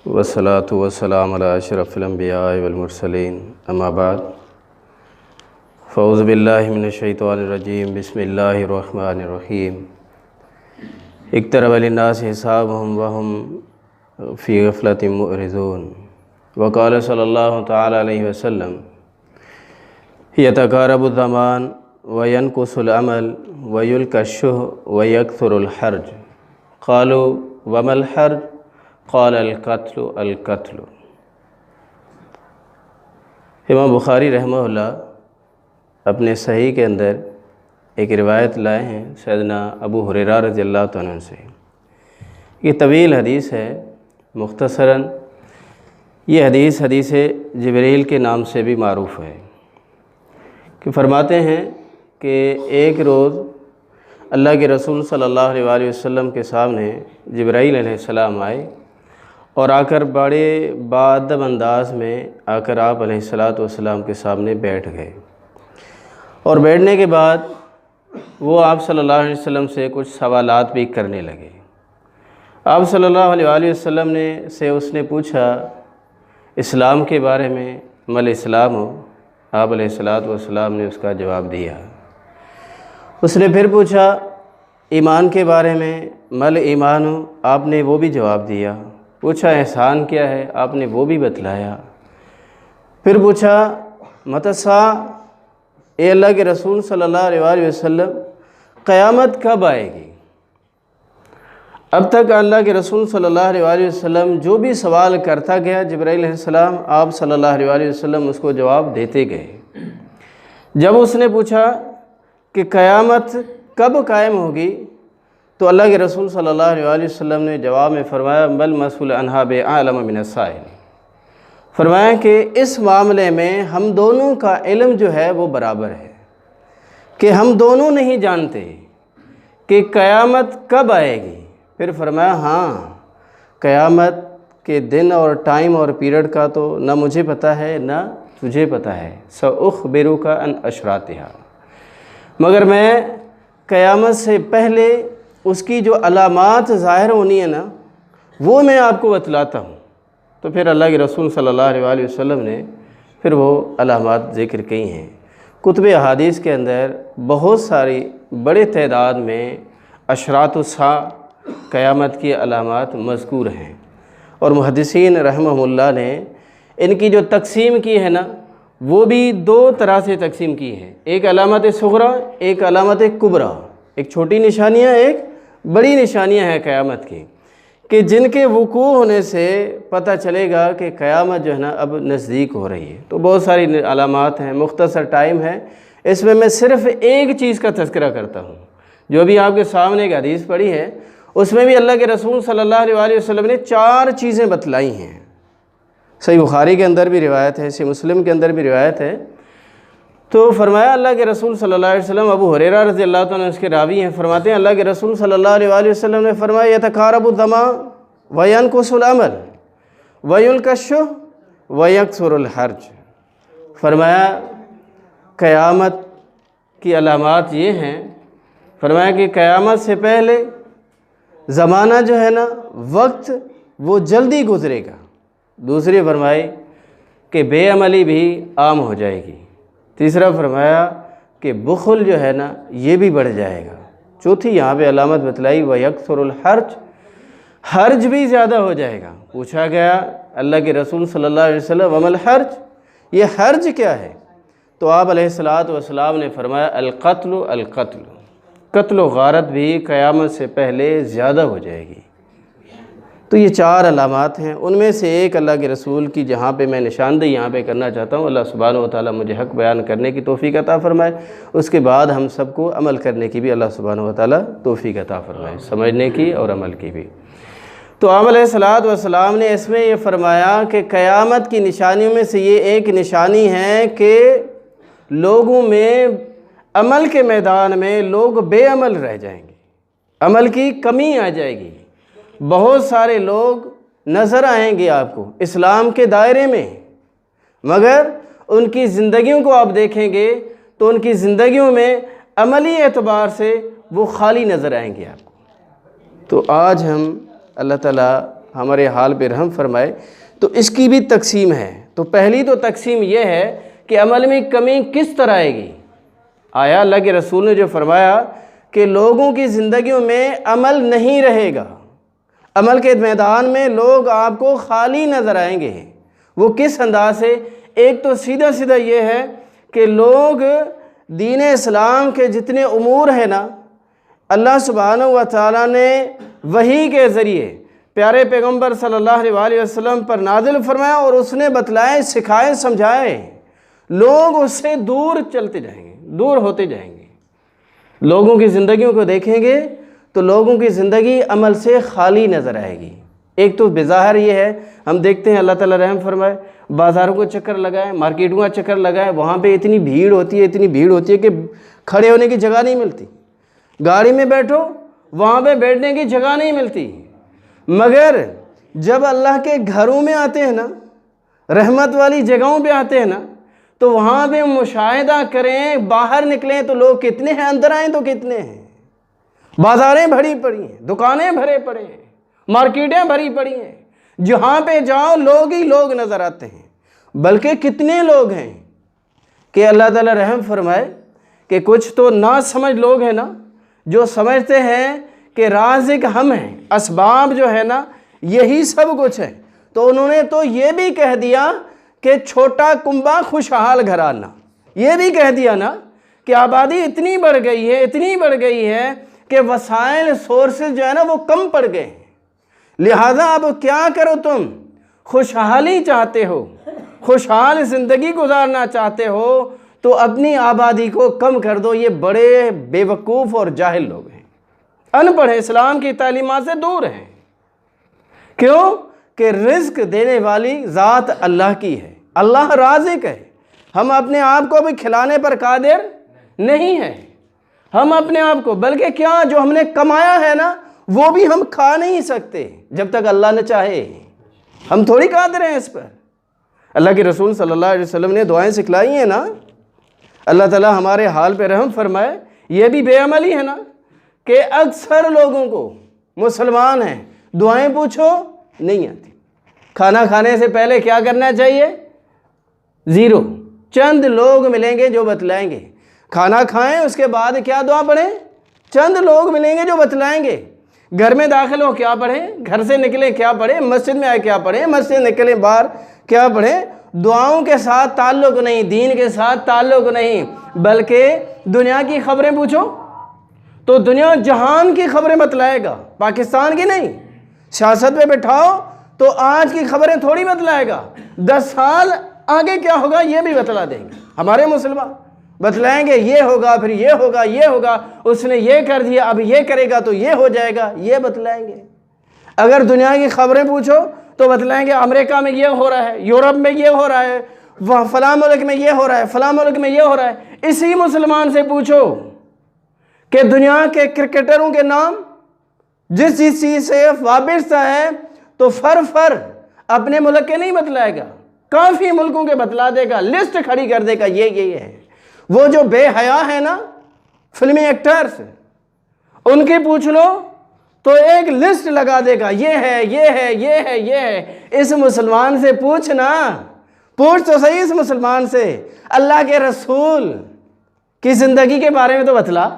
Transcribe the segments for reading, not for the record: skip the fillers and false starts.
والصلاة والسلام على أشرف الأنبياء والمرسلين أما بعد فأعوذ بالله من الشيطان الرجيم بسم الله الرحمن الرحيم اقترب للناس حسابهم وهم في غفلة معرضون وقال صلى الله تعالى عليه وسلم يتقارب الزمان وينقص العمل ويلقى الشه ويكثر الحرج قالوا وما الحرج قال القتل امام بخاری رحمہ اللہ اپنے صحیح کے اندر ایک روایت لائے ہیں سیدنا ابو ہریرہ رضی اللہ عنہ سے۔ یہ طویل حدیث ہے، مختصراً یہ حدیث جبریل کے نام سے بھی معروف ہے کہ فرماتے ہیں کہ ایک روز اللہ کے رسول صلی اللہ علیہ وآلہ وسلم کے سامنے جبرائیل علیہ السلام آئے اور آ کر بڑے باادب انداز میں آ کر آپ علیہ السلام کے سامنے بیٹھ گئے، اور بیٹھنے کے بعد وہ آپ صلی اللہ علیہ وسلم سے کچھ سوالات بھی کرنے لگے۔ آپ صلی اللہ علیہ وآلہ وسلم سے اس نے پوچھا اسلام کے بارے میں، مل اسلام ہو؟ آپ علیہ السلام نے اس کا جواب دیا۔ اس نے پھر پوچھا ایمان کے بارے میں، مل ایمان ہو؟ آپ نے وہ بھی جواب دیا۔ پوچھا احسان کیا ہے؟ آپ نے وہ بھی بتلایا۔ پھر پوچھا متی الساعہ، اے اللہ کے رسول صلی اللہ علیہ وآلہ وسلم قیامت کب آئے گی؟ اب تک اللہ کے رسول صلی اللہ علیہ وآلہ وسلم جو بھی سوال کرتا گیا جبرائیل علیہ السلام آپ صلی اللہ علیہ وآلہ وسلم اس کو جواب دیتے گئے۔ جب اس نے پوچھا کہ قیامت کب قائم ہوگی تو اللہ کے رسول صلی اللہ علیہ وآلہ وسلم نے جواب میں فرمایا بل مسئول عنہا بعلم من السائل، فرمایا کہ اس معاملے میں ہم دونوں کا علم جو ہے وہ برابر ہے، کہ ہم دونوں نہیں جانتے کہ قیامت کب آئے گی۔ پھر فرمایا ہاں قیامت کے دن اور ٹائم اور پیریڈ کا تو نہ مجھے پتہ ہے نہ تجھے پتہ ہے، سأخبرک عن اشراطہا، مگر میں قیامت سے پہلے اس کی جو علامات ظاہر ہونی ہے نا وہ میں آپ کو بتلاتا ہوں۔ تو پھر اللہ کے رسول صلی اللہ علیہ وآلہ وسلم نے پھر وہ علامات ذکر کی ہیں۔ کتب احادیث کے اندر بہت ساری بڑے تعداد میں اشراط الساعہ قیامت کی علامات مذکور ہیں، اور محدثین رحمہ اللہ نے ان کی جو تقسیم کی ہے نا وہ بھی دو طرح سے تقسیم کی ہے، ایک علامت صغریٰ، ایک علامت کبریٰ، ایک چھوٹی نشانیاں ایک بڑی نشانیاں ہیں قیامت کی، کہ جن کے وقوع ہونے سے پتہ چلے گا کہ قیامت جو ہے نا اب نزدیک ہو رہی ہے۔ تو بہت ساری علامات ہیں، مختصر ٹائم ہے، اس میں صرف ایک چیز کا تذکرہ کرتا ہوں جو ابھی آپ کے سامنے ایک حدیث پڑھی ہے، اس میں بھی اللہ کے رسول صلی اللہ علیہ وآلہ وسلم نے 4 چیزیں بتلائی ہیں۔ صحیح بخاری کے اندر بھی روایت ہے، صحیح مسلم کے اندر بھی روایت ہے۔ تو فرمایا اللہ کے رسول صلی اللہ علیہ وسلم، ابو ہریرہ رضی اللہ عنہ اس کے راوی ہیں، فرماتے ہیں اللہ کے رسول صلی اللہ علیہ وآلہ وسلم نے فرمایا یتقارب الزمان وینقص العمل ویلقی الشح ویکثر الحرج، فرمایا قیامت کی علامات یہ ہیں، فرمایا کہ قیامت سے پہلے زمانہ جو ہے نا وقت وہ جلدی گزرے گا۔ دوسری فرمائی کہ بے عملی بھی عام ہو جائے گی۔ تیسرا فرمایا کہ بخل جو ہے نا یہ بھی بڑھ جائے گا۔ چوتھی یہاں پہ علامت بتلائی وَيَكْثُرُ الْحَرْجُ، حرج بھی زیادہ ہو جائے گا۔ پوچھا گیا اللہ کے رسول صلی اللہ علیہ وسلم وَمَا الْحَرْجُ، یہ حرج کیا ہے؟ تو آپ علیہ السلام نے فرمایا القتل، قتل و غارت بھی قیامت سے پہلے زیادہ ہو جائے گی۔ تو یہ 4 علامات ہیں، ان میں سے ایک اللہ کے رسول کی جہاں پہ میں نشاندہی یہاں پہ کرنا چاہتا ہوں، اللہ سبحانہ و تعالیٰ مجھے حق بیان کرنے کی توفیق عطا فرمائے، اس کے بعد ہم سب کو عمل کرنے کی بھی اللہ سبحانہ و تعالیٰ توفیق عطا فرمائے، سمجھنے کی اور عمل کی بھی۔ تو آپ علیہ السلام نے اس میں یہ فرمایا کہ قیامت کی نشانیوں میں سے یہ ایک نشانی ہے کہ لوگوں میں عمل کے میدان میں لوگ بے عمل رہ جائیں گے، عمل کی کمی آ جائے گی۔ بہت سارے لوگ نظر آئیں گے آپ کو اسلام کے دائرے میں، مگر ان کی زندگیوں کو آپ دیکھیں گے تو ان کی زندگیوں میں عملی اعتبار سے وہ خالی نظر آئیں گے آپ کو۔ تو آج ہم اللہ تعالیٰ ہمارے حال پہ رحم فرمائے۔ تو اس کی بھی تقسیم ہے۔ تو پہلی تو تقسیم یہ ہے کہ عمل میں کمی کس طرح آئے گی۔ آیا اللہ کے رسول نے جو فرمایا کہ لوگوں کی زندگیوں میں عمل نہیں رہے گا، عمل کے میدان میں لوگ آپ کو خالی نظر آئیں گے۔ وہ کس انداز سے؟ ایک تو سیدھا سیدھا یہ ہے کہ لوگ دین اسلام کے جتنے امور ہیں نا، اللہ سبحانہ و تعالیٰ نے وحی کے ذریعے پیارے پیغمبر صلی اللہ علیہ وسلم پر نازل فرمایا اور اس نے بتلائے، سکھائے، سمجھائے، لوگ اس سے دور چلتے جائیں گے، دور ہوتے جائیں گے۔ لوگوں کی زندگیوں کو دیکھیں گے تو لوگوں کی زندگی عمل سے خالی نظر آئے گی۔ ایک تو بظاہر یہ ہے، ہم دیکھتے ہیں اللہ تعالیٰ رحم فرمائے، بازاروں کو چکر لگائیں، مارکیٹوں کا چکر لگائیں، وہاں پہ اتنی بھیڑ ہوتی ہے کہ کھڑے ہونے کی جگہ نہیں ملتی۔ گاڑی میں بیٹھو، وہاں پہ بیٹھنے کی جگہ نہیں ملتی۔ مگر جب اللہ کے گھروں میں آتے ہیں نا، رحمت والی جگہوں پہ آتے ہیں نا، تو وہاں پہ مشاہدہ کریں، باہر نکلیں تو لوگ کتنے ہیں، اندر آئیں تو کتنے ہیں۔ بازاریں بھری پڑی ہیں، دکانیں بھرے پڑے ہیں، مارکیٹیں بھری پڑی ہیں، جہاں پہ جاؤ لوگ ہی لوگ نظر آتے ہیں۔ بلکہ کتنے لوگ ہیں کہ اللہ تعالیٰ رحم فرمائے کہ کچھ تو نا سمجھ لوگ ہیں نا، جو سمجھتے ہیں کہ رازق ہم ہیں، اسباب جو ہے نا یہی سب کچھ ہے۔ تو انہوں نے تو یہ بھی کہہ دیا کہ چھوٹا کنبہ خوشحال گھرانہ، یہ بھی کہہ دیا نا کہ آبادی اتنی بڑھ گئی ہے، اتنی بڑھ گئی ہے کہ وسائل سورسز جو ہے نا وہ کم پڑ گئے ہیں، لہٰذا اب کیا کرو، تم خوشحالی چاہتے ہو، خوشحال زندگی گزارنا چاہتے ہو تو اپنی آبادی کو کم کر دو۔ یہ بڑے بے وقوف اور جاہل لوگ ہیں، ان پڑھ ہیں، اسلام کی تعلیمات سے دور ہیں۔ کیوں؟ کہ رزق دینے والی ذات اللہ کی ہے، اللہ رازق ہے۔ ہم اپنے آپ کو بھی کھلانے پر قادر نہیں ہیں، ہم اپنے آپ کو، بلکہ کیا جو ہم نے کمایا ہے نا وہ بھی ہم کھا نہیں سکتے جب تک اللہ نہ چاہے، ہم تھوڑی قادر ہیں اس پر۔ اللہ کے رسول صلی اللہ علیہ وسلم نے دعائیں سکھلائی ہیں نا، اللہ تعالیٰ ہمارے حال پہ رحم فرمائے۔ یہ بھی بے عملی ہے نا کہ اکثر لوگوں کو، مسلمان ہیں، دعائیں پوچھو نہیں آتی۔ کھانا کھانے سے پہلے کیا کرنا چاہیے؟ زیرو۔ چند لوگ ملیں گے جو بتلائیں گے۔ کھانا کھائیں، اس کے بعد کیا دعا پڑھیں؟ چند لوگ ملیں گے جو بتلائیں گے۔ گھر میں داخل ہو کیا پڑھیں، گھر سے نکلیں کیا پڑھیں، مسجد میں آئے کیا پڑھیں، مسجد نکلیں باہر کیا پڑھیں۔ دعاؤں کے ساتھ تعلق نہیں، دین کے ساتھ تعلق نہیں، بلکہ دنیا کی خبریں پوچھو تو دنیا جہان کی خبریں بتلائے گا، پاکستان کی نہیں۔ سیاست پہ بٹھاؤ تو آج کی خبریں تھوڑی بتلائے گا، 10 سال آگے کیا ہوگا یہ بھی بتلا دیں گے۔ ہمارے مسلمان بتلائیں گے یہ ہوگا، پھر یہ ہوگا، یہ ہوگا، اس نے یہ کر دیا، اب یہ کرے گا تو یہ ہو جائے گا، یہ بتلائیں گے۔ اگر دنیا کی خبریں پوچھو تو بتلائیں گے امریکہ میں یہ ہو رہا ہے، یورپ میں یہ ہو رہا ہے، فلاں ملک میں یہ ہو رہا ہے، فلاں ملک میں یہ ہو رہا ہے۔ اسی مسلمان سے پوچھو کہ دنیا کے کرکٹروں کے نام، جس چیز سے وابستہ ہے، تو فر اپنے ملک کے نہیں بتلائے گا، کافی ملکوں کے بتلا دے گا، لسٹ کھڑی کر دے گا، یہ ہے۔ وہ جو بے حیا ہے نا فلمی ایکٹرز، ان کی پوچھ لو تو ایک لسٹ لگا دے گا، یہ ہے، یہ ہے، یہ ہے، یہ ہے۔ اس مسلمان سے پوچھنا، پوچھ تو صحیح اس مسلمان سے، اللہ کے رسول کی زندگی کے بارے میں تو بتلا۔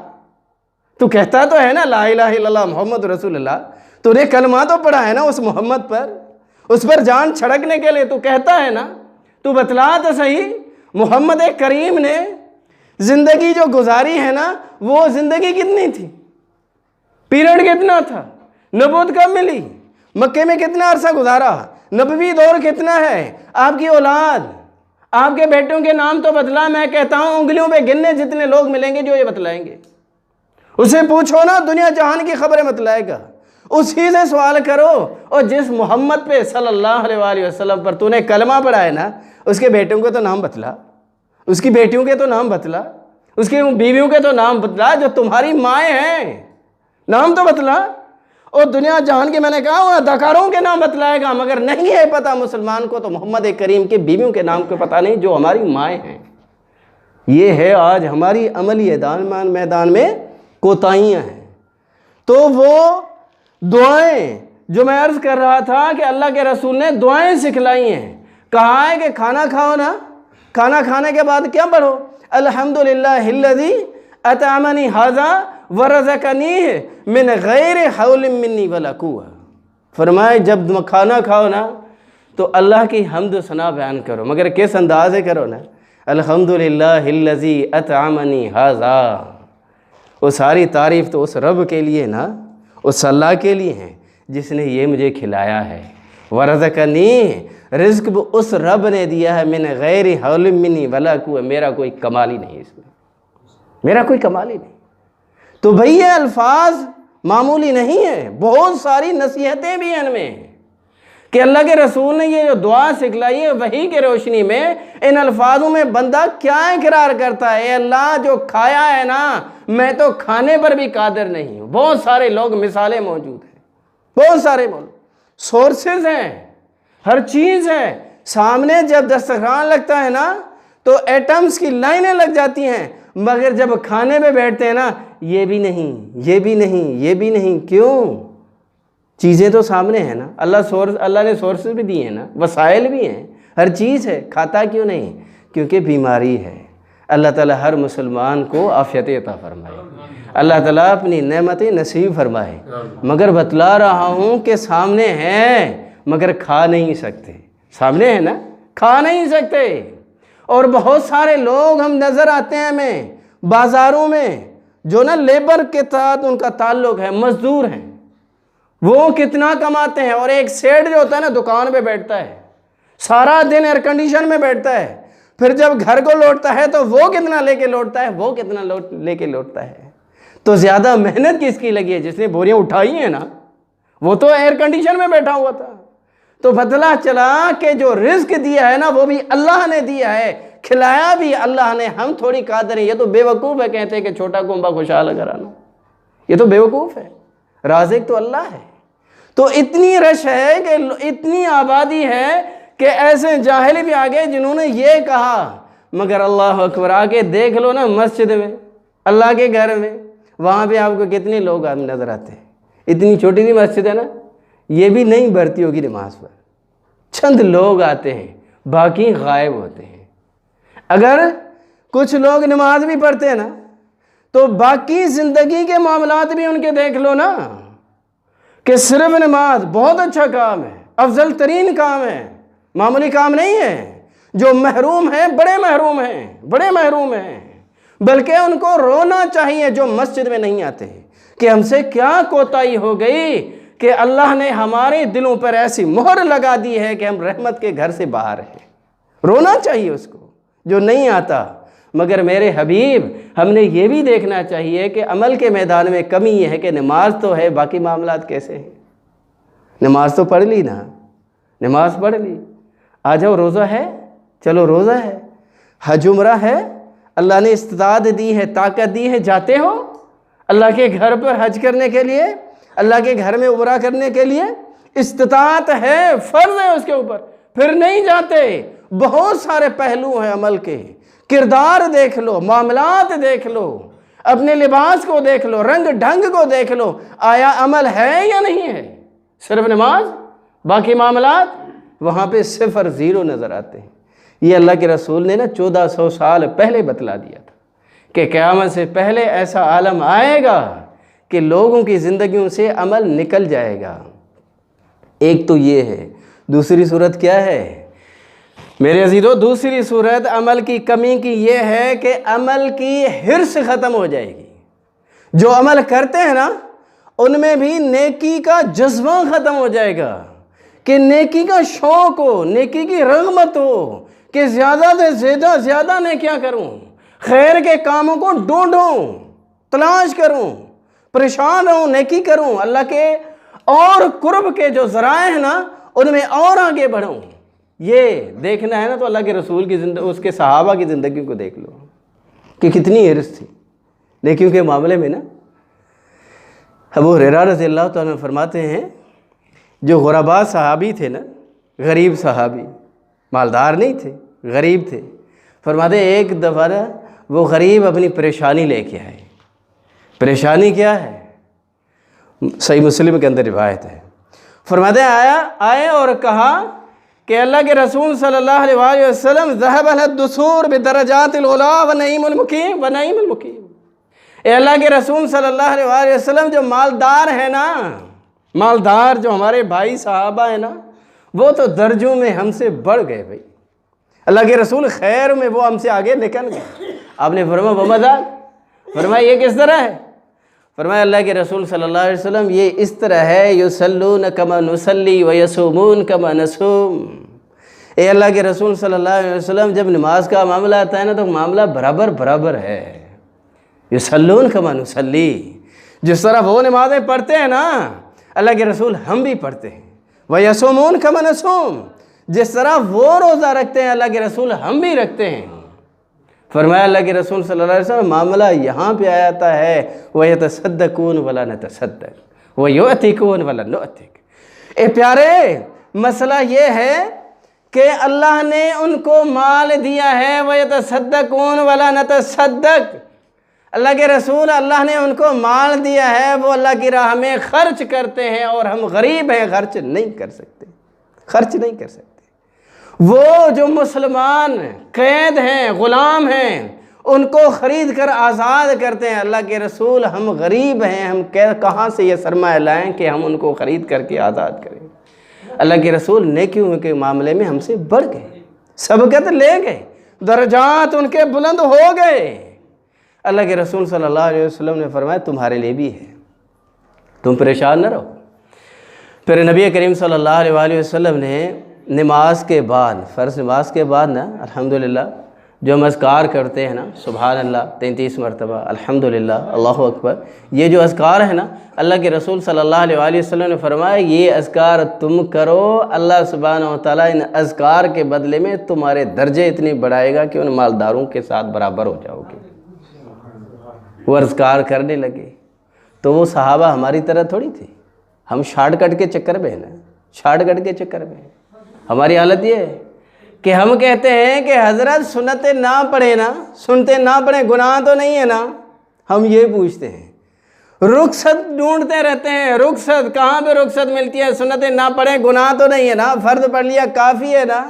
تو کہتا تو ہے نا لا الہ الا اللہ محمد رسول اللہ، تو نے کلمہ تو پڑھا ہے نا اس محمد پر، اس پر جان چھڑکنے کے لیے تو کہتا ہے نا، تو بتلا تو صحیح محمد کریم نے زندگی جو گزاری ہے نا وہ زندگی کتنی تھی، پیریڈ کتنا تھا، نبوت کب ملی، مکے میں کتنا عرصہ گزارا، نبوی دور کتنا ہے، آپ کی اولاد، آپ کے بیٹوں کے نام تو بتلا۔ میں کہتا ہوں انگلیوں پہ گننے جتنے لوگ ملیں گے جو یہ بتلائیں گے۔ اسے پوچھو نا، دنیا جہان کی خبریں بتلائے گا، اسی سے سوال کرو۔ اور جس محمد پہ صلی اللہ علیہ وسلم پر تو نے کلمہ پڑھا ہے نا، اس کے بیٹوں کے تو نام بتلا، اس کی بیٹیوں کے تو نام بتلا، اس کی بیویوں کے تو نام بتلا، جو تمہاری مائیں ہیں نام تو بتلا۔ اور دنیا جہان کے، میں نے کہا وہ اداکاروں کے نام بتلائے گا، مگر نہیں ہے پتہ مسلمان کو تو محمد کریم کے بیویوں کے نام کو پتہ نہیں جو ہماری مائیں ہیں۔ یہ ہے آج ہماری عملی میدان میں کوتاہیاں ہیں۔ تو وہ دعائیں جو میں عرض کر رہا تھا کہ اللہ کے رسول نے دعائیں سکھلائی ہیں، کہا ہے کہ کھانا کھاؤ نا، کھانا کھانے کے بعد کیا پڑھو؟ الحمدللہ الذی اطعمنی ھذا ورزقنی من غیر حول منی ولا قوۃ۔ فرمائے جب تم کھانا کھاؤ نا تو اللہ کی حمد و ثنا بیان کرو، مگر کس انداز سے کرو نا؟ الحمدللہ الذی اطعمنی ھذا۔ وہ ساری تعریف تو اس رب کے لیے نا، اس اللہ کے لیے ہیں جس نے یہ مجھے کھلایا ہے۔ ورزقنی، رزق بھی اس رب نے دیا ہے، من غیر حول منی ولا قوۃ، میرا کوئی کمال ہی نہیں اس میں، میرا کوئی کمال ہی نہیں۔ تو بھئی یہ الفاظ معمولی نہیں ہیں، بہت ساری نصیحتیں بھی ہیں ان میں کہ اللہ کے رسول نے یہ جو دعا سکھلائی ہے وحی کے روشنی میں، ان الفاظوں میں بندہ کیا اقرار کرتا ہے؟ اے اللہ جو کھایا ہے نا، میں تو کھانے پر بھی قادر نہیں ہوں۔ بہت سارے لوگ، مثالیں موجود ہیں، بہت سارے سورسز ہیں، ہر چیز ہے سامنے۔ جب دسترخوان لگتا ہے نا تو ایٹمز کی لائنیں لگ جاتی ہیں، مگر جب کھانے پہ بیٹھتے ہیں نا، یہ بھی نہیں، یہ بھی نہیں، یہ بھی نہیں۔ کیوں؟ چیزیں تو سامنے ہیں نا، اللہ نے سورسز بھی دیے ہیں نا، وسائل بھی ہیں، ہر چیز ہے، کھاتا کیوں نہیں؟ کیونکہ بیماری ہے۔ اللہ تعالیٰ ہر مسلمان کو عافیت عطا فرمائے، اللہ تعالیٰ اپنی نعمتیں نصیب فرمائے، مگر بتلا رہا ہوں کہ سامنے ہیں مگر کھا نہیں سکتے۔ سامنے ہے نا، کھا نہیں سکتے۔ اور بہت سارے لوگ ہم نظر آتے ہیں ہمیں بازاروں میں، جو نا لیبر کے ساتھ ان کا تعلق ہے، مزدور ہیں، وہ کتنا کماتے ہیں، اور ایک سیٹ جو ہوتا ہے نا دکان پہ بیٹھتا ہے، سارا دن ایئر کنڈیشن میں بیٹھتا ہے، پھر جب گھر کو لوٹتا ہے تو وہ کتنا لے کے لوٹتا ہے، وہ کتنا لے کے لوٹتا ہے۔ تو زیادہ محنت کس کی لگی ہے؟ جس نے بوریاں اٹھائی ہیں نا، وہ تو ایئر کنڈیشن میں بیٹھا ہوا تھا۔ تو پتہ چلا کہ جو رزق دیا ہے نا وہ بھی اللہ نے دیا ہے، کھلایا بھی اللہ نے، ہم تھوڑی قادر ہیں۔ یہ تو بے وقوف ہے کہتے ہیں کہ چھوٹا کنبا خوشحال کرانا، یہ تو بے وقوف ہے، رازق تو اللہ ہے۔ تو اتنی رش ہے کہ اتنی آبادی ہے کہ ایسے جاہل بھی آگے جنہوں نے یہ کہا، مگر اللہ اکبر، آگے دیکھ لو نا مسجد میں، اللہ کے گھر میں، وہاں پہ آپ کو کتنے لوگ نظر آتے ہیں۔ اتنی چھوٹی سی مسجد ہے نا، یہ بھی نہیں بھرتی ہوگی نماز پر، چند لوگ آتے ہیں، باقی غائب ہوتے ہیں۔ اگر کچھ لوگ نماز بھی پڑھتے ہیں نا تو باقی زندگی کے معاملات بھی ان کے دیکھ لو نا، کہ صرف نماز بہت اچھا کام ہے، افضل ترین کام ہے، معمولی کام نہیں ہے۔ جو محروم ہیں، بڑے محروم ہیں، بڑے محروم ہیں، بلکہ ان کو رونا چاہیے جو مسجد میں نہیں آتے ہیں کہ ہم سے کیا کوتاہی ہو گئی کہ اللہ نے ہمارے دلوں پر ایسی مہر لگا دی ہے کہ ہم رحمت کے گھر سے باہر ہیں۔ رونا چاہیے اس کو جو نہیں آتا۔ مگر میرے حبیب، ہم نے یہ بھی دیکھنا چاہیے کہ عمل کے میدان میں کمی یہ ہے کہ نماز تو ہے، باقی معاملات کیسے ہیں؟ نماز تو پڑھ لی نا، نماز پڑھ لی، آ جاؤ روزہ ہے، چلو روزہ ہے، حج عمرہ ہے، اللہ نے استطاعت دی ہے، طاقت دی ہے، جاتے ہو اللہ کے گھر پر حج کرنے کے لیے، اللہ کے گھر میں عمرہ کرنے کے لیے، استطاعت ہے، فرض ہے اس کے اوپر، پھر نہیں جاتے۔ بہت سارے پہلو ہیں عمل کے، کردار دیکھ لو، معاملات دیکھ لو، اپنے لباس کو دیکھ لو، رنگ ڈھنگ کو دیکھ لو، آیا عمل ہے یا نہیں ہے؟ صرف نماز، باقی معاملات وہاں پہ 0 0 نظر آتے ہیں۔ یہ اللہ کے رسول نے نا 1400 سال پہلے بتلا دیا تھا کہ قیامت سے پہلے ایسا عالم آئے گا کہ لوگوں کی زندگیوں سے عمل نکل جائے گا۔ ایک تو یہ ہے، دوسری صورت کیا ہے میرے عزیزو؟ دوسری صورت عمل کی کمی کی یہ ہے کہ عمل کی حرص ختم ہو جائے گی۔ جو عمل کرتے ہیں نا ان میں بھی نیکی کا جذبہ ختم ہو جائے گا، کہ نیکی کا شوق ہو، نیکی کی رغبت ہو کہ زیادہ سے زیادہ نیکیاں کروں، خیر کے کاموں کو ڈھونڈوں، تلاش کروں، پریشان رہوں، نیکی کروں، اللہ کے اور قرب کے جو ذرائع ہیں نا ان میں اور آگے بڑھوں۔ یہ دیکھنا ہے نا تو اللہ کے رسول کی زندگی، اس کے صحابہ کی زندگی کو دیکھ لو کہ کتنی حرص تھی نیکیوں کے معاملے میں نا۔ ابو ہریرہ رضی اللہ تعالیٰ عنہ فرماتے ہیں جو غرباء صحابی تھے نا، غریب صحابی، مالدار نہیں تھے، غریب تھے، فرماتے ایک دفعہ نا وہ غریب اپنی پریشانی لے کے آئے۔ پریشانی کیا ہے؟ صحیح مسلم کے اندر روایت ہے، فرماتے آئے اور کہا کہ اللہ کے رسول صلی اللہ علیہ وسلم ذهب الدثور بدرجات العلا ونعیم المقیم ونعیم المقیم۔ اے اللہ کے رسول صلی اللہ علیہ وسلم، جو مالدار ہیں نا، مالدار جو ہمارے بھائی صحابہ ہیں نا، وہ تو درجوں میں ہم سے بڑھ گئے بھائی۔ اللہ کے رسول خیر میں وہ ہم سے آگے نکل گئے۔ آپ نے فرمایا وما ذاک، فرمایا یہ کس طرح ہے؟ فرمایا اللہ کے رسول صلی اللہ علیہ وسلم یہ اس طرح ہے، یصلون کما نصلی ویصومون کما نصوم۔ اے اللہ کے رسول صلی اللہ علیہ وسلم، جب نماز کا معاملہ آتا ہے نا تو معاملہ برابر برابر ہے۔ یصلون کما نصلی، جس طرح وہ نمازیں پڑھتے ہیں نا اللہ کے رسول ہم بھی پڑھتے ہیں۔ ویصومون کما نصوم، جس طرح وہ روزہ رکھتے ہیں اللہ کے رسول ہم بھی رکھتے ہیں۔ فرمایا اللہ کے رسول صلی اللہ علیہ وسلم معاملہ یہاں پہ آتا ہے وَيَتَصَدَّقُونَ وَلَا نَتَصَدَّقُ وَيُعْتِقُونَ وَلَا نُعْتِقُ۔ اے پیارے، مسئلہ یہ ہے کہ اللہ نے ان کو مال دیا ہے وَيَتَصَدَّقُونَ وَلَا نَتَصَدَّقُ۔ اللہ کے رسول، اللہ نے ان کو مال دیا ہے، وہ اللہ کی راہ میں خرچ کرتے ہیں، اور ہم غریب ہیں، خرچ نہیں کر سکتے، خرچ نہیں کر سکتے۔ وہ جو مسلمان قید ہیں، غلام ہیں، ان کو خرید کر آزاد کرتے ہیں۔ اللہ کے رسول ہم غریب ہیں، ہم کہاں سے یہ سرمایہ لائیں کہ ہم ان کو خرید کر کے آزاد کریں؟ اللہ کے رسول نیکیوں کے معاملے میں ہم سے بڑھ گئے، سبقت لے گئے، درجات ان کے بلند ہو گئے۔ اللہ کے رسول صلی اللہ علیہ وسلم نے فرمایا تمہارے لیے بھی ہے، تم پریشان نہ رہو۔ پھر نبی کریم صلی اللہ علیہ وسلم نے نماز کے بعد، فرض نماز کے بعد نا الحمدللہ جو ہم اذکار کرتے ہیں نا، سبحان اللہ 33 مرتبہ، الحمدللہ، اللہ اکبر، یہ جو اذکار ہے نا، اللہ کے رسول صلی اللہ علیہ وسلم نے فرمایا یہ اذکار تم کرو، اللہ سبحانہ و تعالیٰ ان اذکار کے بدلے میں تمہارے درجے اتنے بڑھائے گا کہ ان مالداروں کے ساتھ برابر ہو جاؤ گے۔ وہ اذکار کرنے لگے تو وہ صحابہ ہماری طرح تھوڑی تھی، ہم شارٹ کٹ کے چکر میں ہیں نا، شارٹ کٹ کے چکر میں ہیں۔ ہماری حالت یہ ہے کہ ہم کہتے ہیں کہ حضرت سنتے نہ پڑھیں نا، سنتے نہ پڑھیں، گناہ تو نہیں ہے نا؟ ہم یہ پوچھتے ہیں، رخصت ڈھونڈتے رہتے ہیں، رخصت کہاں پہ رخصت ملتی ہے؟ سنتے نہ پڑھیں، گناہ تو نہیں ہے نا؟ فرض پڑھ لیا کافی ہے نا؟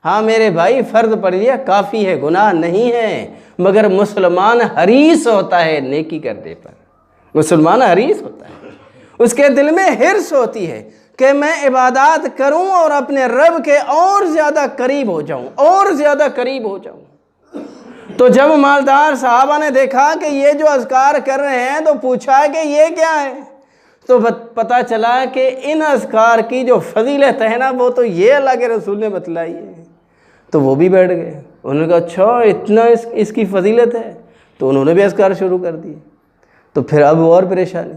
ہاں میرے بھائی، فرض پڑھ لیا کافی ہے، گناہ نہیں ہے، مگر مسلمان حریص ہوتا ہے نیکی کرنے پر، مسلمان حریص ہوتا ہے، اس کے دل میں حرص ہوتی ہے کہ میں عبادات کروں اور اپنے رب کے اور زیادہ قریب ہو جاؤں، اور زیادہ قریب ہو جاؤں۔ تو جب مالدار صحابہ نے دیکھا کہ یہ جو اذکار کر رہے ہیں تو پوچھا کہ یہ کیا ہے؟ تو پتہ چلا کہ ان اذکار کی جو فضیلت ہے نا وہ تو یہ اللہ کے رسول نے بتلائی ہے۔ تو وہ بھی بیٹھ گئے، انہوں نے کہا اچھا اتنا اس کی فضیلت ہے، تو انہوں نے بھی اذکار شروع کر دیے۔ تو پھر اب اور پریشانی،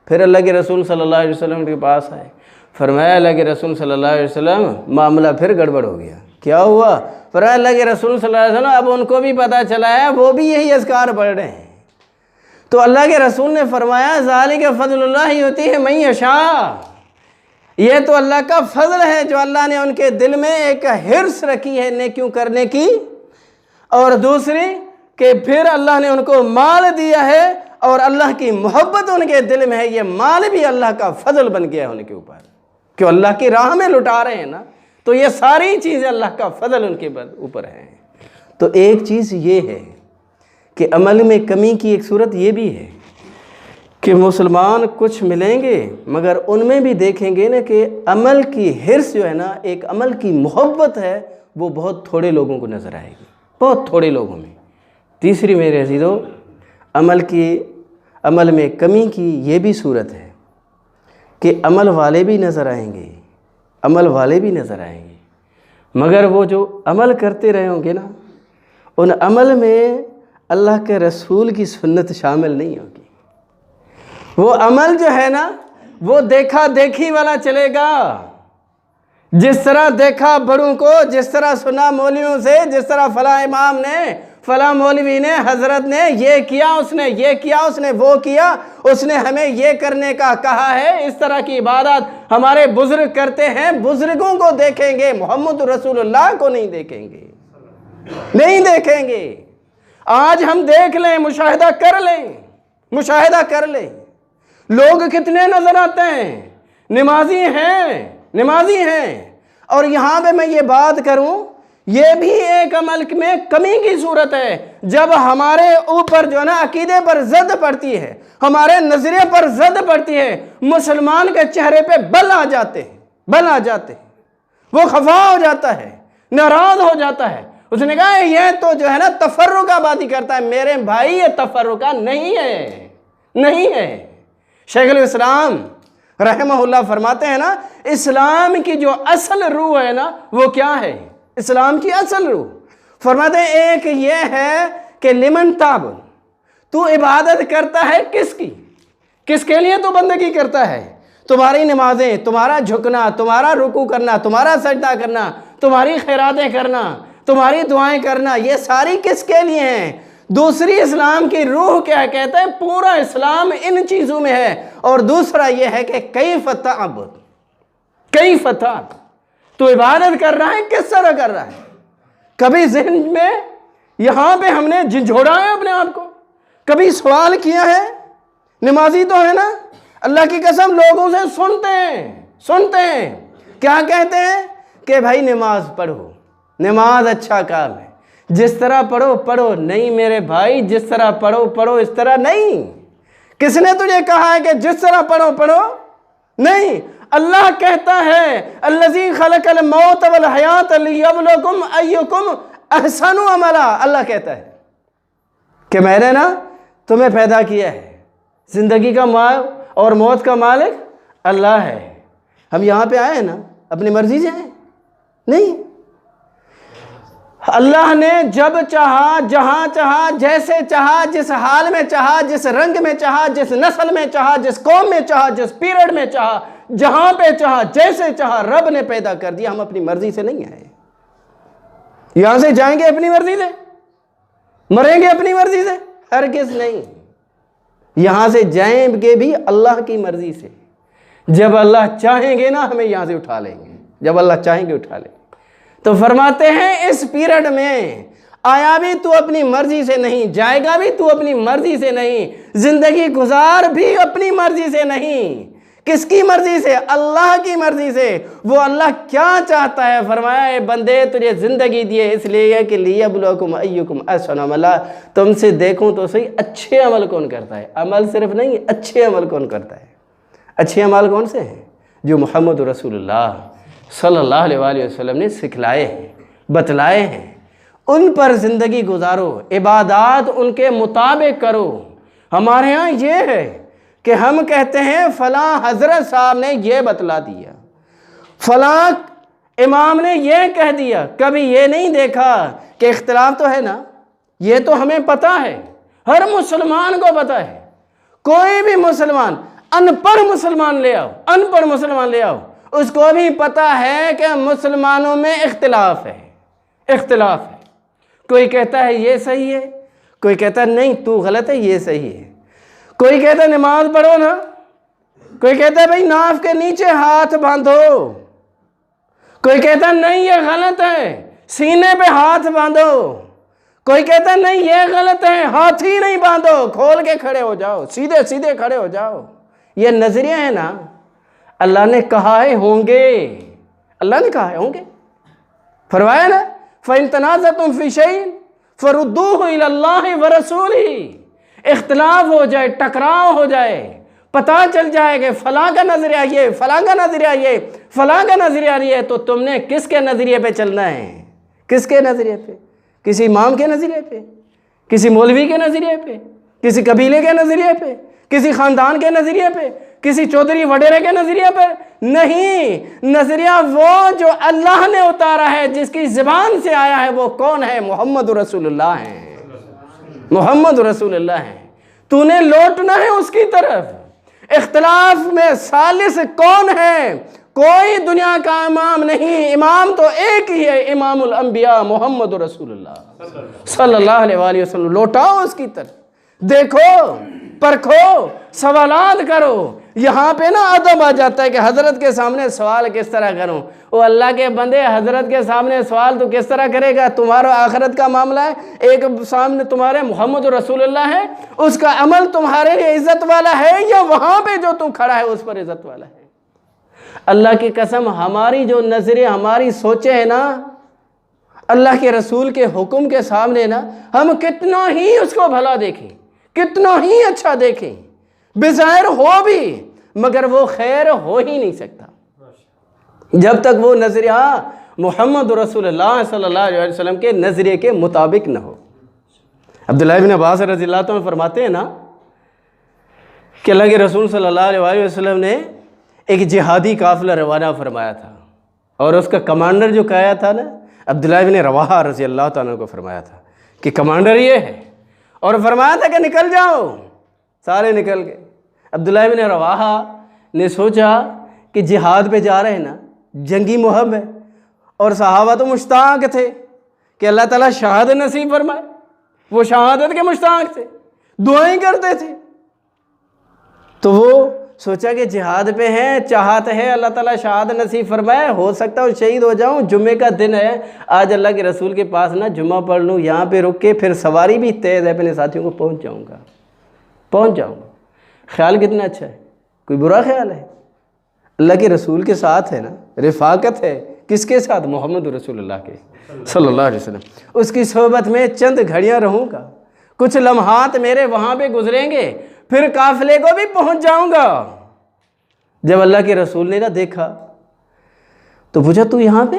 پھر اللہ کے رسول صلی اللہ علیہ وسلم کے پاس آئے، فرمایا اللہ کے رسول صلی اللہ علیہ وسلم معاملہ پھر گڑبڑ ہو گیا۔ کیا ہوا؟ فرمایا اللہ کے رسول صلی اللہ علیہ وسلم اب ان کو بھی پتہ چلا ہے، وہ بھی یہی اذکار پڑھ رہے ہیں۔ تو اللہ کے رسول نے فرمایا ذالک فضل اللہ یؤتیہ من یشاء، یہ تو اللہ کا فضل ہے جو اللہ نے ان کے دل میں ایک حرص رکھی ہے نیکیوں کرنے کی، اور دوسری کہ پھر اللہ نے ان کو مال دیا ہے اور اللہ کی محبت ان کے دل میں ہے، یہ مال بھی اللہ کا فضل بن گیا ان کے اوپر، کہ اللہ کی راہ میں لٹا رہے ہیں نا، تو یہ ساری چیزیں اللہ کا فضل ان کے اوپر ہیں۔ تو ایک چیز یہ ہے کہ عمل میں کمی کی ایک صورت یہ بھی ہے کہ مسلمان کچھ ملیں گے مگر ان میں بھی دیکھیں گے نا کہ عمل کی حرص جو ہے نا، ایک عمل کی محبت ہے، وہ بہت تھوڑے لوگوں کو نظر آئے گی، بہت تھوڑے لوگوں میں۔ تیسری میرے عزیزو، عمل میں کمی کی یہ بھی صورت ہے کہ عمل والے بھی نظر آئیں گے، عمل والے بھی نظر آئیں گے، مگر وہ جو عمل کرتے رہے ہوں گے نا، ان عمل میں اللہ کے رسول کی سنت شامل نہیں ہوگی۔ وہ عمل جو ہے نا وہ دیکھا دیکھی والا چلے گا، جس طرح دیکھا بڑوں کو، جس طرح سنا مولویوں سے، جس طرح فلاں امام نے، فلاں مولوی نے، حضرت نے یہ کیا، اس نے یہ کیا، اس نے وہ کیا، اس نے ہمیں یہ کرنے کا کہا ہے، اس طرح کی عبادت ہمارے بزرگ کرتے ہیں، بزرگوں کو دیکھیں گے، محمد رسول اللہ کو نہیں دیکھیں گے، نہیں دیکھیں گے۔ آج ہم دیکھ لیں، مشاہدہ کر لیں، مشاہدہ کر لیں، لوگ کتنے نظر آتے ہیں، نمازی ہیں، نمازی ہیں۔ اور یہاں پہ میں یہ بات کروں، یہ بھی ایک عمل میں کمی کی صورت ہے جب ہمارے اوپر جو ہے نا عقیدے پر زد پڑتی ہے، ہمارے نظریے پر زد پڑتی ہے، مسلمان کے چہرے پہ بل آ جاتے ہیں، بل آ جاتے ہیں، وہ خفا ہو جاتا ہے، ناراض ہو جاتا ہے۔ اس نے کہا یہ تو جو ہے نا تفرقہ بازی کرتا ہے۔ میرے بھائی یہ تفرقہ نہیں ہے، نہیں ہے۔ شیخ الاسلام رحمہ اللہ فرماتے ہیں نا، اسلام کی جو اصل روح ہے نا وہ کیا ہے؟ اسلام کی اصل روح فرماتے ہیں ایک یہ ہے کہ لمن تعبد، تو عبادت کرتا ہے کس کی؟ کس کے لیے تو بندگی کرتا ہے؟ تمہاری نمازیں، تمہارا جھکنا، تمہارا رکوع کرنا، تمہارا سجدہ کرنا، تمہاری خیراتیں کرنا، تمہاری دعائیں کرنا، یہ ساری کس کے لیے ہیں؟ دوسری اسلام کی روح کیا کہتا ہے؟ پورا اسلام ان چیزوں میں ہے۔ اور دوسرا یہ ہے کہ کیف تعبد، کیف تعبد، تو عبادت کر رہا ہے کس طرح کر رہا ہے؟ کبھی ذہن میں یہاں پہ ہم نے جھنجھوڑا ہے اپنے آپ کو؟ کبھی سوال کیا ہے؟ نمازی تو ہے نا، اللہ کی قسم لوگوں سے سنتے ہیں کیا کہتے ہیں کہ بھائی نماز پڑھو، نماز اچھا کام ہے، جس طرح پڑھو پڑھو۔ نہیں میرے بھائی، جس طرح پڑھو پڑھو، اس طرح نہیں۔ کس نے تجھے کہا ہے کہ جس طرح پڑھو پڑھو؟ نہیں، اللہ کہتا ہے الذی خلق الموت والحیات لیبلوکم ایکم احسن عملا۔ اللہ کہتا ہے کہ میں نے نا تمہیں پیدا کیا ہے، زندگی کا اور موت کا مالک اللہ ہے۔ ہم یہاں پہ آئے ہیں نا اپنی مرضی سے آئے نہیں، اللہ نے جب چاہا، جہاں چاہا، جیسے چاہا، جس حال میں چاہا، جس رنگ میں چاہا، جس نسل میں چاہا، جس قوم میں چاہا، جس پیریڈ میں چاہا، جہاں پہ چاہا، جیسے چاہا، رب نے پیدا کر دیا۔ ہم اپنی مرضی سے نہیں آئے، یہاں سے جائیں گے اپنی مرضی سے، مریں گے اپنی مرضی سے؟ ہرگز نہیں۔ یہاں سے جائیں گے بھی اللہ کی مرضی سے۔ جب اللہ چاہیں گے نا ہمیں یہاں سے اٹھا لیں گے، جب اللہ چاہیں گے اٹھا لیں گے۔ تو فرماتے ہیں اس پیریڈ میں آیا بھی تو اپنی مرضی سے نہیں، جائے گا بھی تو اپنی مرضی سے نہیں، زندگی گزار بھی اپنی مرضی سے نہیں۔ کس کی مرضی سے؟ اللہ کی مرضی سے۔ وہ اللہ کیا چاہتا ہے؟ فرمایا اے بندے تجھے زندگی دیے اس لیے کہ لیبلوکم ایکم احسن عملا، تم سے دیکھوں تو صحیح اچھے عمل کون کرتا ہے۔ عمل صرف نہیں، اچھے عمل کون کرتا ہے۔ اچھے عمل کون سے ہیں؟ جو محمد رسول اللہ صلی اللہ علیہ وآلہ وسلم نے سکھلائے ہیں، بتلائے ہیں، ان پر زندگی گزارو، عبادات ان کے مطابق کرو۔ ہمارے ہاں یہ ہے کہ ہم کہتے ہیں فلاں حضرت صاحب نے یہ بتلا دیا، فلاں امام نے یہ کہہ دیا۔ کبھی یہ نہیں دیکھا کہ اختلاف تو ہے نا، یہ تو ہمیں پتہ ہے، ہر مسلمان کو پتہ ہے۔ کوئی بھی مسلمان، ان پڑھ مسلمان لے آؤ، ان پڑھ مسلمان لے آؤ، اس کو بھی پتہ ہے کہ مسلمانوں میں اختلاف ہے، اختلاف ہے۔ کوئی کہتا ہے یہ صحیح ہے، کوئی کہتا ہے نہیں تو غلط ہے، یہ صحیح ہے۔ کوئی کہتا ہے نماز پڑھو نا، کوئی کہتا ہے بھائی ناف کے نیچے ہاتھ باندھو، کوئی کہتا ہے نہیں یہ غلط ہے، سینے پہ ہاتھ باندھو، کوئی کہتا ہے نہیں یہ غلط ہے، ہاتھ ہی نہیں باندھو، کھول کے کھڑے ہو جاؤ، سیدھے سیدھے کھڑے ہو جاؤ۔ یہ نظریہ ہے نا، اللہ نے کہا ہے ہوں گے، اللہ نے کہا ہے ہوں گے، فرمایا نا فَإِن تَنَازَعْتُمْ فِي شَيْءٍ فَرُدُّوهُ إِلَى اللَّهِ وَرَسُولِهِ۔ اختلاف ہو جائے، ٹکراؤ ہو جائے، پتہ چل جائے کہ فلاں کا نظریہ یہ، فلاں کا نظریہ یہ، فلاں کا نظریہ یہ، تو تم نے کس کے نظریے پہ چلنا ہے؟ کس کے نظریے پہ؟ کسی امام کے نظریے پہ، کسی مولوی کے نظریے پہ، کسی قبیلے کے نظریے پہ، کسی خاندان کے نظریے پہ، کسی چودھری وڈیرے کے نظریے پر نہیں۔ نظریہ وہ جو اللہ نے اتارا ہے، جس کی زبان سے آیا ہے، وہ کون ہے؟ محمد رسول اللہ ہیں، محمد رسول اللہ ہیں۔ تو نے لوٹنا ہے اس کی طرف۔ اختلاف میں ثالث کون ہے؟ کوئی دنیا کا امام نہیں، امام تو ایک ہی ہے، امام الانبیاء محمد رسول اللہ صلی اللہ علیہ وآلہ وسلم۔ لوٹاؤ اس کی طرف، دیکھو، پرکھو، سوالات کرو۔ یہاں پہ نا ادب آ جاتا ہے کہ حضرت کے سامنے سوال کس طرح کروں۔ وہ اللہ کے بندے، حضرت کے سامنے سوال تو کس طرح کرے گا؟ تمہارا آخرت کا معاملہ ہے، ایک سامنے تمہارے محمد رسول اللہ ہے، اس کا عمل تمہارے لیے عزت والا ہے یا وہاں پہ جو تم کھڑا ہے اس پر عزت والا ہے؟ اللہ کی قسم ہماری جو نظریں ہماری سوچیں ہیں نا اللہ کے رسول کے حکم کے سامنے نا، ہم کتنا ہی اس کو بھلا دیکھیں، کتنا ہی اچھا دیکھیں، بظاہر ہو بھی مگر وہ خیر ہو ہی نہیں سکتا جب تک وہ نظریہ محمد رسول اللہ صلی اللہ علیہ وسلم کے نظریے کے مطابق نہ ہو۔ عبداللہ بن عباس رضی اللہ عنہ فرماتے ہیں نا کہ اللہ کے رسول صلی اللہ علیہ وسلم نے ایک جہادی قافلہ روانہ فرمایا تھا، اور اس کا کمانڈر جو کہا تھا نا عبداللہ بن رواحہ رضی اللہ عنہ کو فرمایا تھا کہ کمانڈر یہ ہے، اور فرمایا تھا کہ نکل جاؤ، سارے نکل گئے۔ عبداللہ بن رواحہ نے سوچا کہ جہاد پہ جا رہے ہیں نا، جنگی مہم ہے، اور صحابہ تو مشتاق تھے کہ اللہ تعالیٰ شہادت نصیب فرمائے، وہ شہادت کے مشتاق تھے، دعائیں کرتے تھے، تو وہ سوچا کہ جہاد پہ ہیں، چاہت ہے اللہ تعالیٰ شہادت نصیب فرمائے، ہو سکتا ہے شہید ہو جاؤں، جمعے کا دن ہے، آج اللہ کے رسول کے پاس نا جمعہ پڑھ لوں، یہاں پہ رک کے پھر سواری بھی تیز ہے، اپنے ساتھیوں کو پہنچ جاؤں گا۔ خیال کتنا اچھا ہے، کوئی برا خیال ہے؟ اللہ کے رسول کے ساتھ ہے نا، رفاقت ہے، کس کے ساتھ؟ محمد رسول اللہ کے صلی اللہ علیہ وسلم، اس کی صحبت میں چند گھڑیاں رہوں گا، کچھ لمحات میرے وہاں پہ گزریں گے، پھر قافلے کو بھی پہنچ جاؤں گا۔ جب اللہ کے رسول نے نہ دیکھا تو پوچھا تو یہاں پہ؟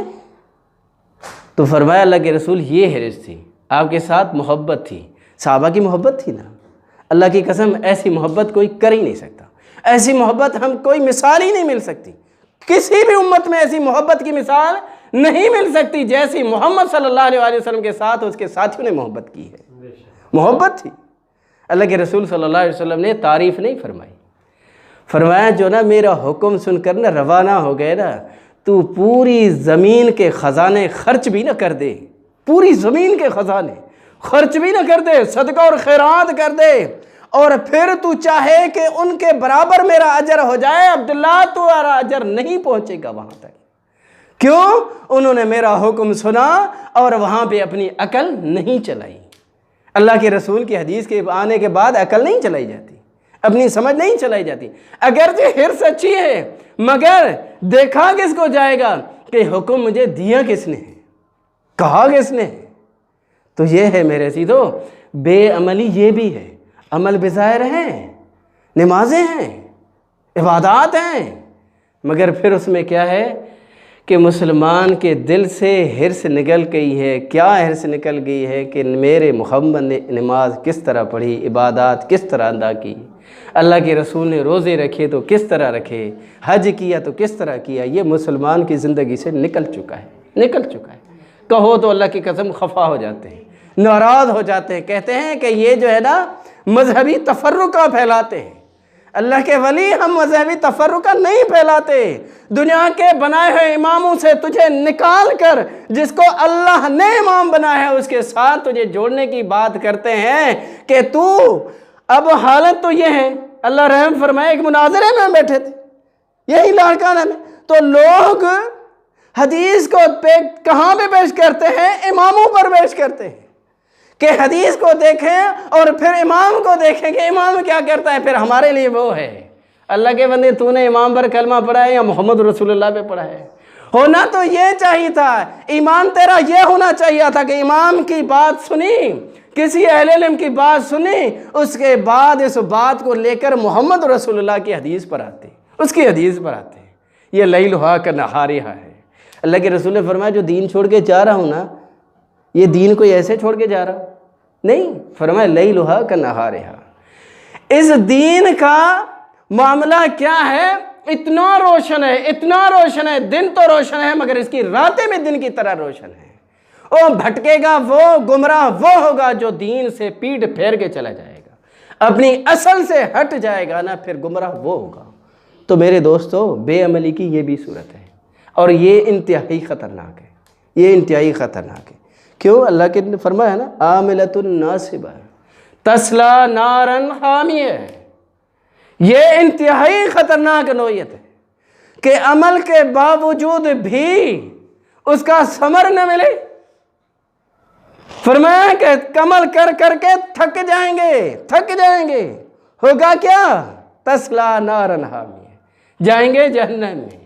تو فرمایا اللہ کے رسول یہ حرص تھی، آپ کے ساتھ محبت تھی، صحابہ کی محبت تھی نا، اللہ کی قسم ایسی محبت کوئی کر ہی نہیں سکتا، ایسی محبت ہم کوئی مثال ہی نہیں مل سکتی، کسی بھی امت میں ایسی محبت کی مثال نہیں مل سکتی جیسی محمد صلی اللہ علیہ وسلم کے ساتھ اس کے ساتھیوں نے محبت کی ہے۔ محبت تھی۔ اللہ کے رسول صلی اللہ علیہ وسلم نے تعریف نہیں فرمائی، فرمایا جو نا میرا حکم سن کر نا روانہ ہو گئے نا، تو پوری زمین کے خزانے خرچ بھی نہ کر دے، پوری زمین کے خزانے خرچ بھی نہ کر دے، صدقہ اور خیرات کر دے، اور پھر تو چاہے کہ ان کے برابر میرا اجر ہو جائے، عبداللہ تو اجر نہیں پہنچے گا وہاں تک۔ کیوں؟ انہوں نے میرا حکم سنا اور وہاں پہ اپنی عقل نہیں چلائی۔ اللہ کے رسول کی حدیث کے آنے کے بعد عقل نہیں چلائی جاتی، اپنی سمجھ نہیں چلائی جاتی، اگرچہ حرص اچھی ہے مگر دیکھا کس کو جائے گا کہ حکم مجھے دیا کس نے ہے، کہا کس نے ہے۔ تو یہ ہے میرے عزیزو، بے عملی یہ بھی ہے، عمل بظاہر ہیں، نمازیں ہیں، عبادات ہیں، مگر پھر اس میں کیا ہے کہ مسلمان کے دل سے حرص نکل گئی ہے۔ کیا حرص نکل گئی ہے کہ میرے محمد نے نماز کس طرح پڑھی، عبادات کس طرح ادا کی، اللہ کے رسول نے روزے رکھے تو کس طرح رکھے، حج کیا تو کس طرح کیا، یہ مسلمان کی زندگی سے نکل چکا ہے۔ کہو تو اللہ کی قسم خفا ہو جاتے ہیں، ناراض ہو جاتے ہیں، کہتے ہیں کہ یہ جو ہے نا مذہبی تفرقہ پھیلاتے ہیں۔ اللہ کے ولی ہم مذہبی تفرقہ نہیں پھیلاتے، دنیا کے بنائے ہوئے اماموں سے تجھے نکال کر جس کو اللہ نے امام بنایا ہے اس کے ساتھ تجھے جوڑنے کی بات کرتے ہیں کہ تو اب حالت تو یہ ہے۔ اللہ رحم فرمائے، ایک مناظرے میں بیٹھے تھے یہی لاڑکانہ میں، تو لوگ حدیث کو کہاں پہ پیش کرتے ہیں؟ اماموں پر پیش کرتے ہیں کہ حدیث کو دیکھیں اور پھر امام کو دیکھیں کہ امام کیا کرتا ہے، پھر ہمارے لیے وہ ہے۔ اللہ کے بندے، تو نے امام پر کلمہ پڑھا ہے یا محمد رسول اللہ پہ پڑھا ہے؟ ہونا تو یہ چاہیے تھا، ایمان تیرا یہ ہونا چاہیے تھا کہ امام کی بات سنی، کسی اہل علم کی بات سنی، اس کے بعد اس بات کو لے کر محمد رسول اللہ کی حدیث پر آتے، اس کی حدیث پر آتے ہیں۔ یہ لیلھا کا نہارھا ہے۔ اللہ کے رسول نے فرمایا جو دین چھوڑ کے جا رہا ہوں نا، یہ دین کوئی ایسے چھوڑ کے جا رہا ہوں نہیں، فرمایا لیلھا کا نہارھا۔ اس دین کا معاملہ کیا ہے؟ اتنا روشن ہے، دن تو روشن ہے مگر اس کی راتیں بھی دن کی طرح روشن ہے۔ او بھٹکے گا وہ، گمراہ وہ ہوگا جو دین سے پیٹ پھیر کے چلا جائے گا، اپنی اصل سے ہٹ جائے گا نا، پھر گمراہ وہ ہوگا۔ تو میرے دوستو، بے عملی کی یہ بھی صورت ہے اور یہ انتہائی خطرناک ہے، کیوں؟ اللہ کے نے فرمایا ہے نا، عاملۃ ناصبہ تصلیٰ نارا حامیہ۔ یہ انتہائی خطرناک نوعیت ہے کہ عمل کے باوجود بھی اس کا ثمر نہ ملے۔ فرمایا کہ عمل کر کے تھک جائیں گے، ہوگا کیا؟ تصلیٰ نارا حامیہ، جائیں گے جہنم میں۔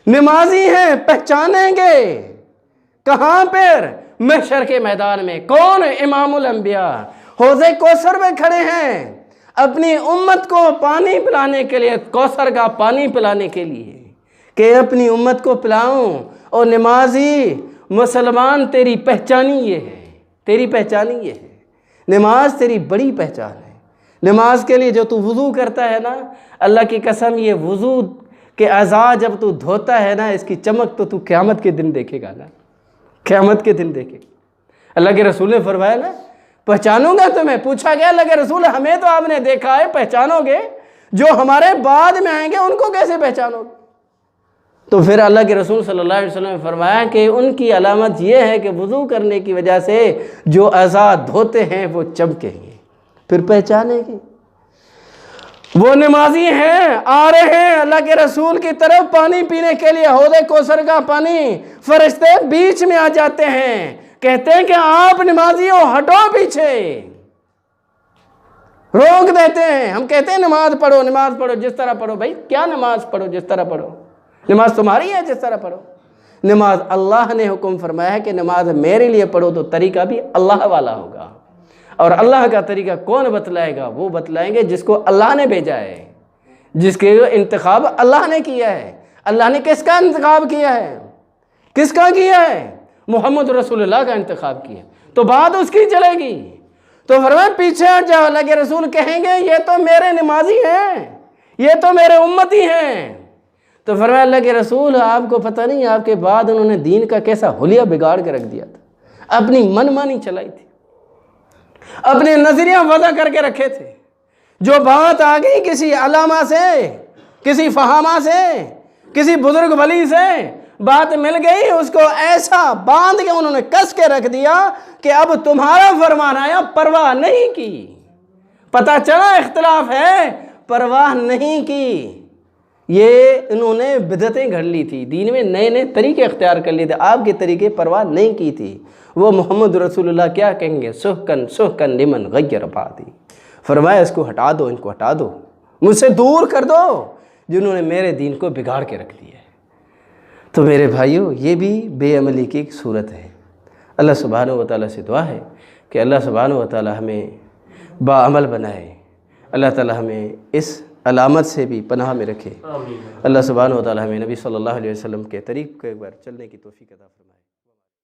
نمازی ہیں پہچانیں گے کہاں پر؟ محشر کے میدان میں۔ کون؟ امام الانبیاء حوض کوثر میں کھڑے ہیں اپنی امت کو پانی پلانے کے لیے، کوثر کا پانی پلانے کے لیے، کہ اپنی امت کو پلاؤں۔ اور نمازی مسلمان تیری پہچانی یہ ہے، تیری پہچانی یہ ہے، نماز تیری بڑی پہچان ہے۔ نماز کے لیے جو تو وضو کرتا ہے نا، اللہ کی قسم یہ وضو کے اعضاء جب تو دھوتا ہے نا، اس کی چمک تو قیامت کے دن دیکھے گا نا، قیامت کے دن دیکھے گا۔ اللہ کے رسول نے فرمایا نا پہچانوں گا تمہیں۔ پوچھا گیا اللہ کے رسول ہمیں تو آپ نے دیکھا ہے، پہچانو گے؟ جو ہمارے بعد میں آئیں گے ان کو کیسے پہچانو گے؟ تو پھر اللہ کے رسول صلی اللہ علیہ وسلم نے فرمایا کہ ان کی علامت یہ ہے کہ وضو کرنے کی وجہ سے جو اعضاء دھوتے ہیں وہ چمکیں گے، پھر پہچانیں گے۔ وہ نمازی ہیں، آ رہے ہیں اللہ کے رسول کی طرف پانی پینے کے لیے، حوض کوثر کا پانی، فرشتے بیچ میں آ جاتے ہیں، کہتے ہیں کہ آپ نمازی ہو، ہٹو پیچھے، روک دیتے ہیں۔ ہم کہتے ہیں نماز پڑھو، نماز پڑھو، جس طرح پڑھو۔ بھائی کیا نماز پڑھو جس طرح پڑھو؟ نماز تمہاری ہے، جس طرح پڑھو۔ نماز اللہ نے حکم فرمایا ہے کہ نماز میرے لیے پڑھو، تو طریقہ بھی اللہ والا ہوگا۔ اور اللہ کا طریقہ کون بتلائے گا؟ وہ بتلائیں گے جس کو اللہ نے بھیجا ہے، جس کے انتخاب اللہ نے کیا ہے۔ اللہ نے کس کا انتخاب کیا ہے؟ کس کا کیا ہے؟ محمد رسول اللہ کا انتخاب کیا، تو بات اس کی چلے گی۔ تو فرمایا پیچھے ہٹ جاؤ۔ اللہ کے رسول کہیں گے یہ تو میرے نمازی ہیں، یہ تو میرے امتی ہیں۔ تو فرمایا اللہ کے رسول آپ کو پتہ نہیں آپ کے بعد انہوں نے دین کا کیسا حلیہ بگاڑ کے رکھ دیا تھا، اپنی من مانی چلائی تھی، اپنے نظریہ وضع کر کے رکھے تھے۔ جو بات آ گئی کسی علامہ سے، کسی فہامہ سے، کسی بزرگ ولی سے بات مل گئی، اس کو ایسا باندھ کے انہوں نے کس کے رکھ دیا کہ اب تمہارا فرمان آیا، پرواہ نہیں کی۔ پتہ چلا اختلاف ہے، پرواہ نہیں کی۔ یہ انہوں نے بدعتیں گھڑ لی تھی، دین میں نئے نئے طریقے اختیار کر لیے تھے، آپ کے طریقے پرواہ نہیں کی تھی۔ وہ محمد رسول اللہ کیا کہیں گے؟ سحقن سحقن لمن غیر بعدی۔ فرمایا اس کو ہٹا دو، ان کو ہٹا دو، مجھ سے دور کر دو جنہوں نے میرے دین کو بگاڑ کے رکھ دیا ہے۔ تو میرے بھائیوں یہ بھی بے عملی کی ایک صورت ہے۔ اللہ سبحانہ و تعالیٰ سے دعا ہے کہ اللہ سبحانہ و تعالیٰ ہمیں باعمل بنائے، اللہ تعالیٰ ہمیں اس علامت سے بھی پناہ میں رکھے۔ اللہ سبحانہ و تعالیٰ ہمیں نبی صلی اللہ علیہ وسلم کے طریق کو ایک بار چلنے کی توفیق عطا فرمائے۔